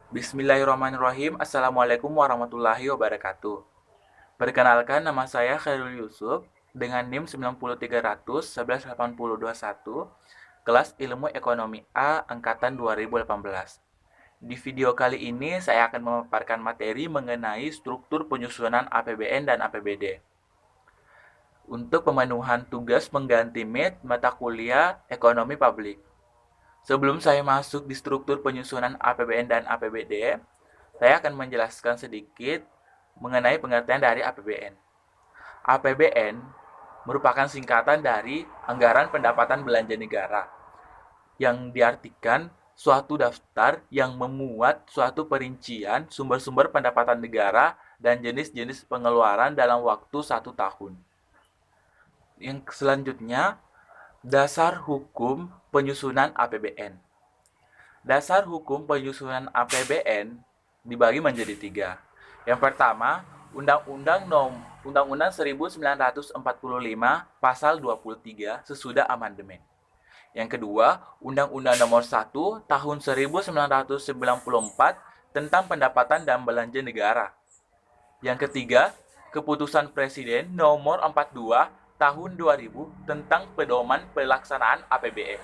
Bismillahirrahmanirrahim. Assalamualaikum warahmatullahi wabarakatuh. Perkenalkan, nama saya Khairul Yusuf dengan NIM 90300 118021, kelas Ilmu Ekonomi A angkatan 2018. Di video kali ini saya akan memaparkan materi mengenai struktur penyusunan APBN dan APBD. Untuk pemenuhan tugas pengganti mata kuliah Ekonomi Publik. Sebelum saya masuk di struktur penyusunan APBN dan APBD, saya akan menjelaskan sedikit mengenai pengertian dari APBN. APBN merupakan singkatan dari Anggaran Pendapatan Belanja Negara, yang diartikan suatu daftar yang memuat suatu perincian sumber-sumber pendapatan negara dan jenis-jenis pengeluaran dalam waktu 1 tahun. Yang selanjutnya, dasar hukum penyusunan APBN. Dasar hukum penyusunan APBN dibagi menjadi 3. Yang pertama, Undang-Undang 1945 Pasal 23 sesudah amandemen. Yang kedua, Undang-Undang Nomor 1 Tahun 1994 tentang Pendapatan dan Belanja Negara. Yang ketiga, Keputusan Presiden Nomor 42 Tahun 2000 tentang pedoman pelaksanaan APBN.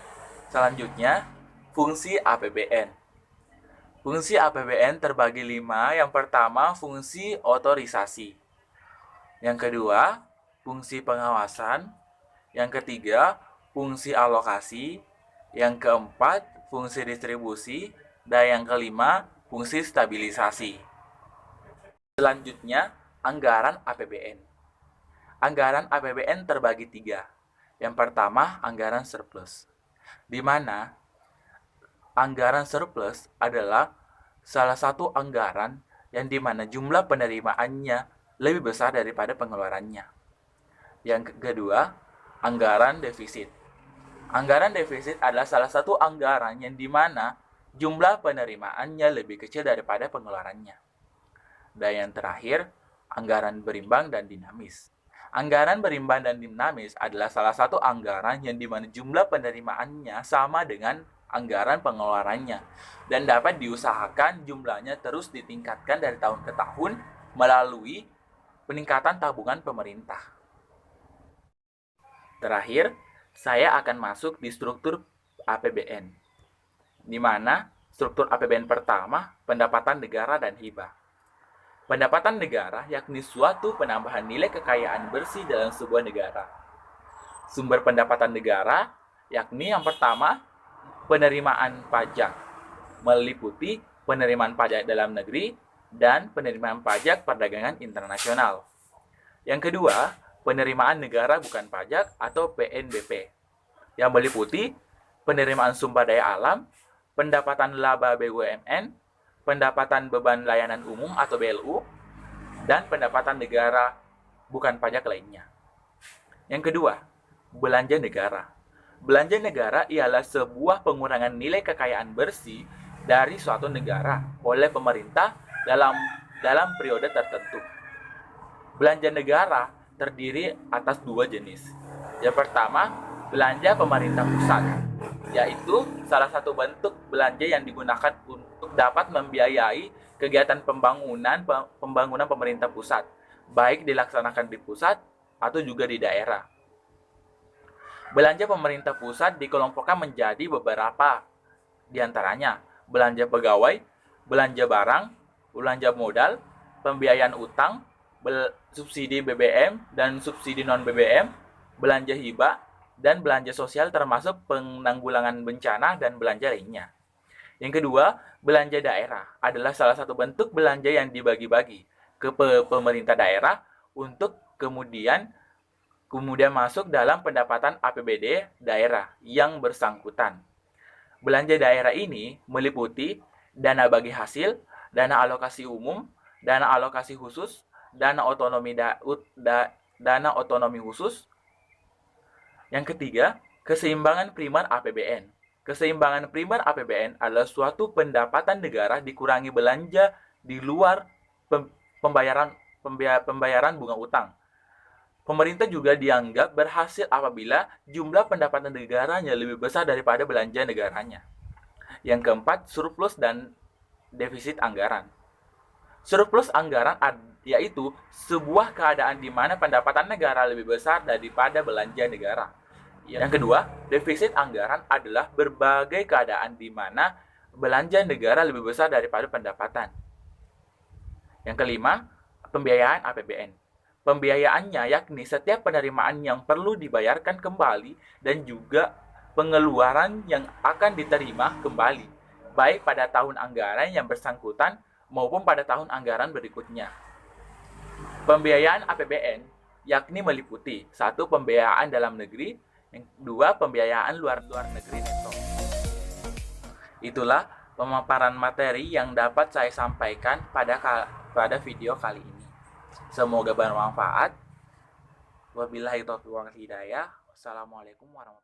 Selanjutnya, fungsi APBN. Fungsi APBN terbagi 5. Yang pertama, fungsi otorisasi. Yang kedua, fungsi pengawasan. Yang ketiga, fungsi alokasi. Yang keempat, fungsi distribusi. Dan yang kelima, fungsi stabilisasi. Selanjutnya, anggaran APBN. Anggaran APBN terbagi 3. Yang pertama, anggaran surplus, di mana anggaran surplus adalah salah satu anggaran yang dimana jumlah penerimaannya lebih besar daripada pengeluarannya. Yang kedua, anggaran defisit. Anggaran defisit adalah salah satu anggaran yang dimana jumlah penerimaannya lebih kecil daripada pengeluarannya. Dan yang terakhir, anggaran berimbang dan dinamis. Anggaran berimbang dan dinamis adalah salah satu anggaran yang dimana jumlah penerimaannya sama dengan anggaran pengeluarannya dan dapat diusahakan jumlahnya terus ditingkatkan dari tahun ke tahun melalui peningkatan tabungan pemerintah. Terakhir, saya akan masuk di struktur APBN, di mana struktur APBN pertama, pendapatan negara dan hibah. Pendapatan negara yakni suatu penambahan nilai kekayaan bersih dalam sebuah negara. Sumber pendapatan negara yakni yang pertama, penerimaan pajak, meliputi penerimaan pajak dalam negeri dan penerimaan pajak perdagangan internasional. Yang kedua, penerimaan negara bukan pajak atau PNBP, yang meliputi penerimaan sumber daya alam, pendapatan laba BUMN, pendapatan beban layanan umum atau BLU, dan pendapatan negara bukan pajak lainnya. Yang kedua, belanja negara. Belanja negara ialah sebuah pengurangan nilai kekayaan bersih dari suatu negara oleh pemerintah dalam periode tertentu. Belanja negara terdiri atas 2 jenis. Yang pertama, belanja pemerintah pusat, yaitu salah satu bentuk belanja yang digunakan untuk dapat membiayai kegiatan pembangunan pemerintah pusat, baik dilaksanakan di pusat atau juga di daerah. Belanja pemerintah pusat dikelompokkan menjadi beberapa, diantaranya belanja pegawai, belanja barang, belanja modal, pembiayaan utang, subsidi BBM dan subsidi non-BBM, belanja hibah, dan belanja sosial termasuk penanggulangan bencana dan belanja lainnya. Yang kedua, belanja daerah adalah salah satu bentuk belanja yang dibagi-bagi ke pemerintah daerah untuk kemudian masuk dalam pendapatan APBD daerah yang bersangkutan. Belanja daerah ini meliputi dana bagi hasil, dana alokasi umum, dana alokasi khusus, dana otonomi khusus. Yang ketiga, keseimbangan primer APBN. Keseimbangan primer APBN adalah suatu pendapatan negara dikurangi belanja di luar pembayaran bunga utang. Pemerintah juga dianggap berhasil apabila jumlah pendapatan negaranya lebih besar daripada belanja negaranya. Yang keempat, surplus dan defisit anggaran. Surplus anggaran yaitu sebuah keadaan di mana pendapatan negara lebih besar daripada belanja negara. Yang kedua, defisit anggaran adalah berbagai keadaan di mana belanja negara lebih besar daripada pendapatan. Yang kelima, pembiayaan APBN. Pembiayaannya yakni setiap penerimaan yang perlu dibayarkan kembali dan juga pengeluaran yang akan diterima kembali, baik pada tahun anggaran yang bersangkutan maupun pada tahun anggaran berikutnya. Pembiayaan APBN yakni meliputi 1. Pembiayaan dalam negeri, yang 2. Pembiayaan luar negeri neto. Itulah pemaparan materi yang dapat saya sampaikan pada video kali ini. Semoga bermanfaat. Wabillahi taufiq wal hidayah. Wassalamualaikum warahmatullahi wabarakatuh.